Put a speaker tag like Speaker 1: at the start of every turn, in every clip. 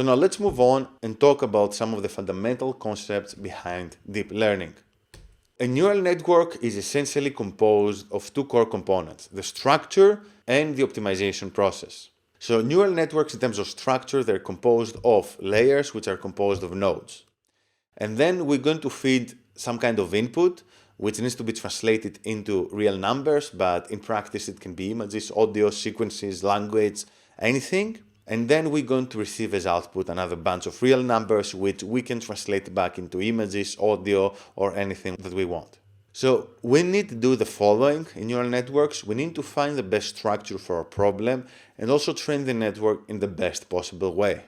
Speaker 1: So now let's move on and talk about some of the fundamental concepts behind deep learning. A neural network is essentially composed of two core components, the structure and the optimization process. So neural networks in terms of structure, they're composed of layers which are composed of nodes. And then we're going to feed some kind of input which needs to be translated into real numbers, but in practice it can be images, audio, sequences, language, anything. And then we're going to receive as output another bunch of real numbers which we can translate back into images, audio, or anything that we want. So we need to do the following in neural networks. We need to find the best structure for our problem and also train the network in the best possible way.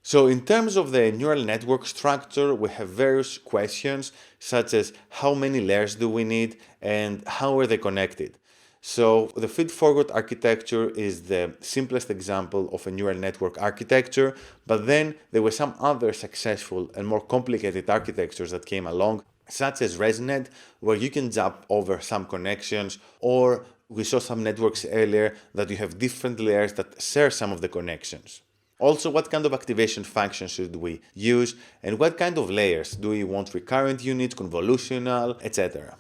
Speaker 1: So in terms of the neural network structure, we have various questions such as how many layers do we need and how are they connected. So the feed-forward architecture is the simplest example of a neural network architecture, but then there were some other successful and more complicated architectures that came along, such as ResNet, where you can jump over some connections, or we saw some networks earlier that you have different layers that share some of the connections. Also, what kind of activation functions should we use, and what kind of layers? Do we want recurrent units, convolutional, etc.?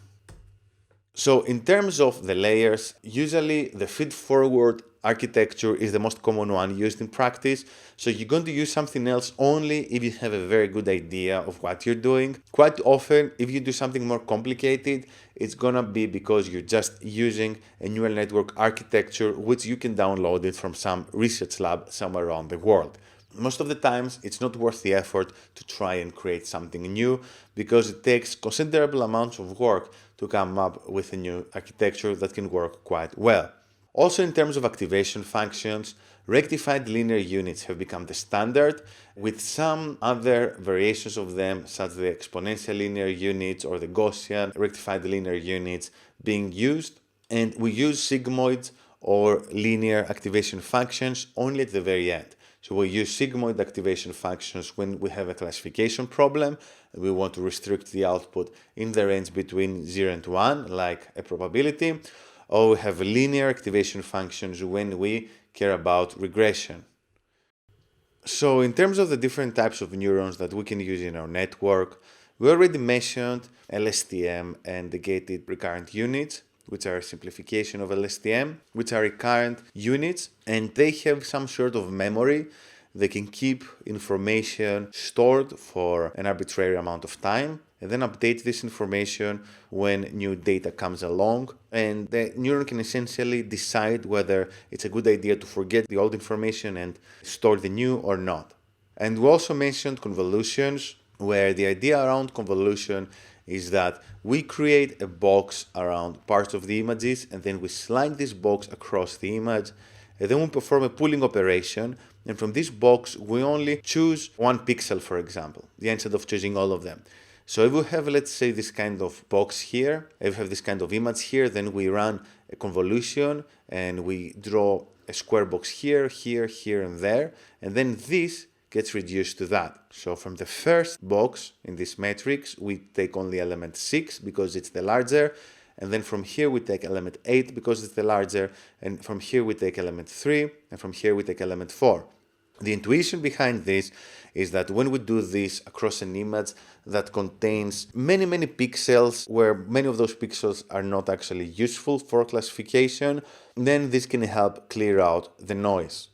Speaker 1: So in terms of the layers, usually the feed-forward architecture is the most common one used in practice. So you're going to use something else only if you have a very good idea of what you're doing. Quite often, if you do something more complicated, it's gonna be because you're just using a neural network architecture which you can download it from some research lab somewhere around the world. Most of the times, it's not worth the effort to try and create something new because it takes considerable amounts of work to come up with a new architecture that can work quite well. Also, in terms of activation functions, rectified linear units have become the standard, with some other variations of them, such as the exponential linear units or the Gaussian rectified linear units being used. And we use sigmoids or linear activation functions only at the very end. So we use sigmoid activation functions when we have a classification problem and we want to restrict the output in the range between 0 and 1, like a probability, or we have linear activation functions when we care about regression. So in terms of the different types of neurons that we can use in our network, we already mentioned LSTM and the gated recurrent units, which are a simplification of LSTM, which are recurrent units, and they have some sort of memory. They can keep information stored for an arbitrary amount of time and then update this information when new data comes along. And the neuron can essentially decide whether it's a good idea to forget the old information and store the new or not. And we also mentioned convolutions, where the idea around convolution is that we create a box around parts of the images and then we slide this box across the image and then we perform a pooling operation, and from this box we only choose one pixel, for example, instead of choosing all of them. So if we have, let's say, this kind of box here, if we have this kind of image here, then we run a convolution and we draw a square box here, here, here and there, and then this gets reduced to that. So from the first box in this matrix, we take only element 6 because it's the larger, and then from here we take element 8 because it's the larger, and from here we take element 3, and from here we take element 4. The intuition behind this is that when we do this across an image that contains many pixels, where many of those pixels are not actually useful for classification, then this can help clear out the noise.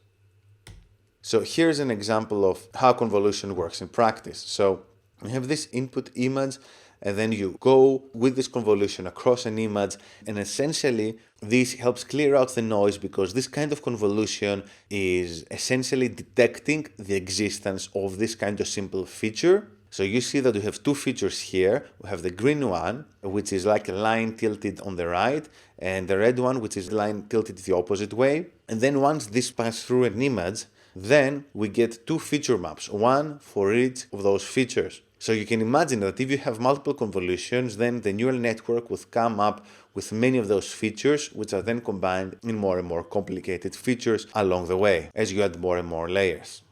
Speaker 1: So here's an example of how convolution works in practice. So you have this input image, and then you go with this convolution across an image, and essentially this helps clear out the noise because this kind of convolution is essentially detecting the existence of this kind of simple feature. So you see that we have two features here. We have the green one, which is like a line tilted on the right, and the red one, which is a line tilted the opposite way. And then once this passes through an image, then we get two feature maps, one for each of those features. So you can imagine that if you have multiple convolutions, then the neural network will come up with many of those features, which are then combined in more and more complicated features along the way as you add more and more layers.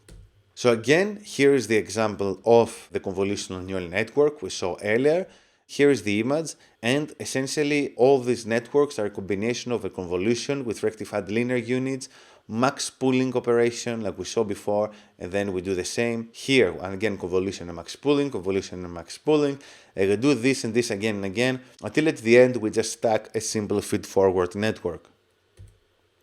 Speaker 1: So again, here is the example of the convolutional neural network we saw earlier. Here is the image, and essentially all these networks are a combination of a convolution with rectified linear units, max pooling operation like we saw before, and then we do the same here. And again, convolution and max pooling, convolution and max pooling. And we do this and this again and again, until at the end we just stack a simple feed-forward network.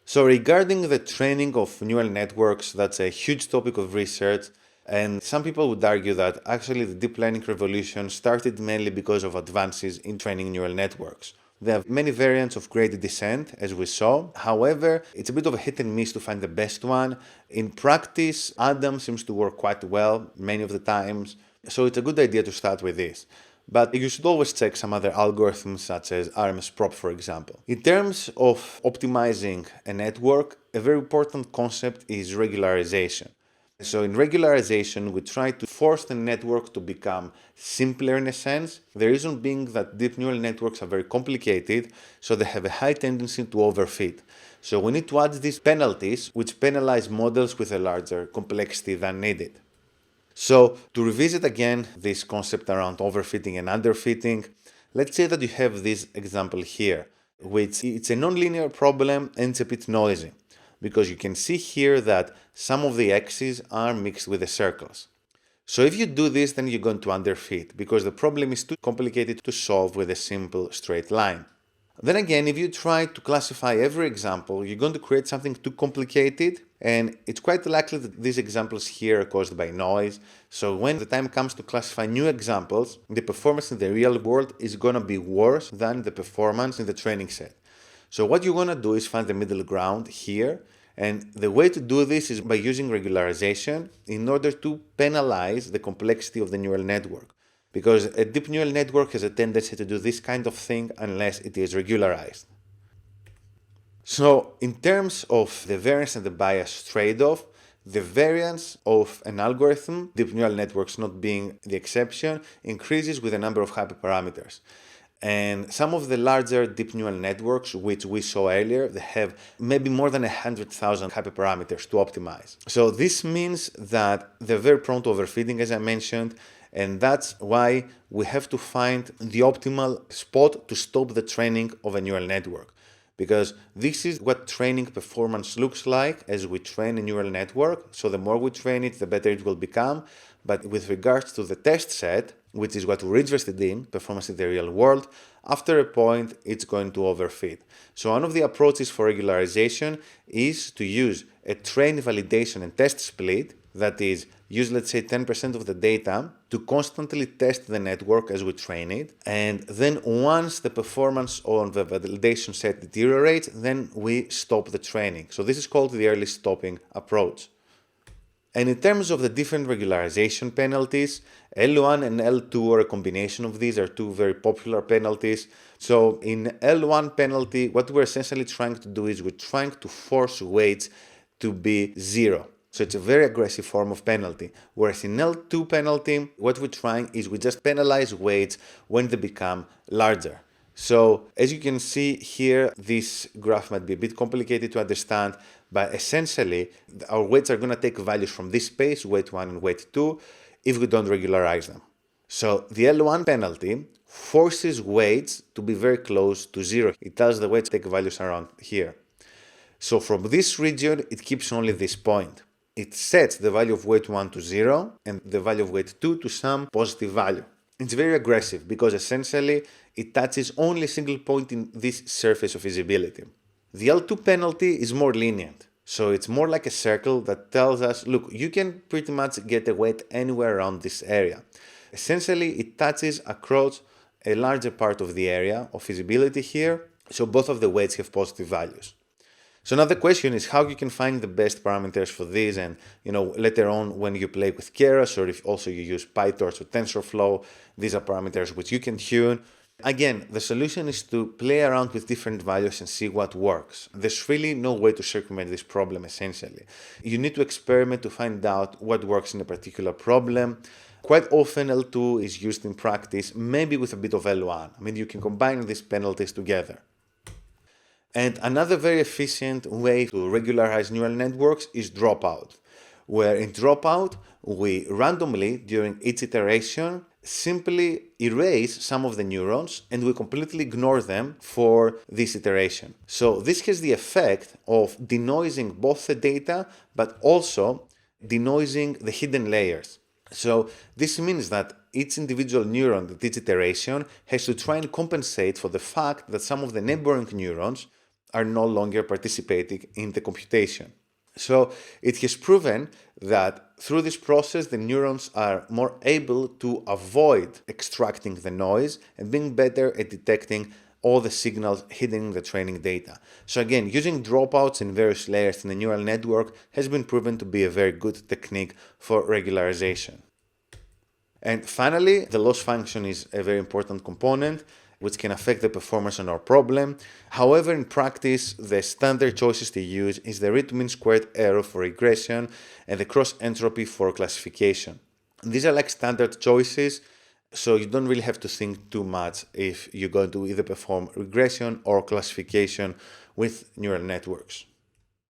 Speaker 1: So regarding the training of neural networks, that's a huge topic of research. And some people would argue that actually the deep learning revolution started mainly because of advances in training neural networks. There are many variants of gradient descent, as we saw. However, it's a bit of a hit and miss to find the best one. In practice, Adam seems to work quite well many of the times, so it's a good idea to start with this. But you should always check some other algorithms such as RMSprop, for example. In terms of optimizing a network, a very important concept is regularization. So in regularization, we try to force the network to become simpler in a sense. The reason being that deep neural networks are very complicated, so they have a high tendency to overfit. So we need to add these penalties, which penalize models with a larger complexity than needed. So to revisit again this concept around overfitting and underfitting, let's say that you have this example here, which it's a nonlinear problem and it's a bit noisy, because you can see here that some of the x's are mixed with the circles. So if you do this, then you're going to underfit, because the problem is too complicated to solve with a simple straight line. Then again, if you try to classify every example, you're going to create something too complicated, and it's quite likely that these examples here are caused by noise. So when the time comes to classify new examples, the performance in the real world is going to be worse than the performance in the training set. So what you want to do is find the middle ground here, and the way to do this is by using regularization in order to penalize the complexity of the neural network. Because a deep neural network has a tendency to do this kind of thing unless it is regularized. So in terms of the variance and the bias trade-off, the variance of an algorithm, deep neural networks not being the exception, increases with the number of hyperparameters. And some of the larger deep neural networks, which we saw earlier, they have maybe more than 100,000 hyperparameters to optimize. So this means that they're very prone to overfitting, as I mentioned, and that's why we have to find the optimal spot to stop the training of a neural network. Because this is what training performance looks like as we train a neural network. So the more we train it, the better it will become. But with regards to the test set, which is what we're interested in, performance in the real world, after a point, it's going to overfit. So one of the approaches for regularization is to use a train validation and test split, that is, use let's say 10% of the data to constantly test the network as we train it, and then once the performance on the validation set deteriorates, then we stop the training. So this is called the early stopping approach. And in terms of the different regularization penalties, L1 and L2, or a combination of these, are two very popular penalties. So in L1 penalty, what we're essentially trying to do is we're trying to force weights to be zero. So it's a very aggressive form of penalty. Whereas in L2 penalty, what we're trying is we just penalize weights when they become larger. So as you can see here, this graph might be a bit complicated to understand, but essentially our weights are going to take values from this space, weight 1 and weight 2, if we don't regularize them. So the L1 penalty forces weights to be very close to zero. It tells the weights to take values around here. So from this region, it keeps only this point. It sets the value of weight 1 to 0 and the value of weight 2 to some positive value. It's very aggressive because essentially it touches only a single point in this surface of visibility. The L2 penalty is more lenient. So it's more like a circle that tells us, look, you can pretty much get a weight anywhere around this area. Essentially, it touches across a larger part of the area of visibility here, so both of the weights have positive values. So now the question is how you can find the best parameters for this, and later on when you play with Keras, or if also you use PyTorch or TensorFlow, these are parameters which you can tune. Again, the solution is to play around with different values and see what works. There's really no way to circumvent this problem essentially. You need to experiment to find out what works in a particular problem. Quite often L2 is used in practice, maybe with a bit of L1. I mean, you can combine these penalties together. And another very efficient way to regularize neural networks is dropout, where in dropout, we randomly, during each iteration, simply erase some of the neurons and we completely ignore them for this iteration. So this has the effect of denoising both the data, but also denoising the hidden layers. So this means that each individual neuron at each iteration has to try and compensate for the fact that some of the neighboring neurons are no longer participating in the computation. So it has proven that through this process, the neurons are more able to avoid extracting the noise and being better at detecting all the signals hidden in the training data. So again, using dropouts in various layers in the neural network has been proven to be a very good technique for regularization. And finally, the loss function is a very important component which can affect the performance on our problem. However, in practice, the standard choices to use is the root-mean squared error for regression and the cross-entropy for classification. These are like standard choices, so you don't really have to think too much if you're going to either perform regression or classification with neural networks.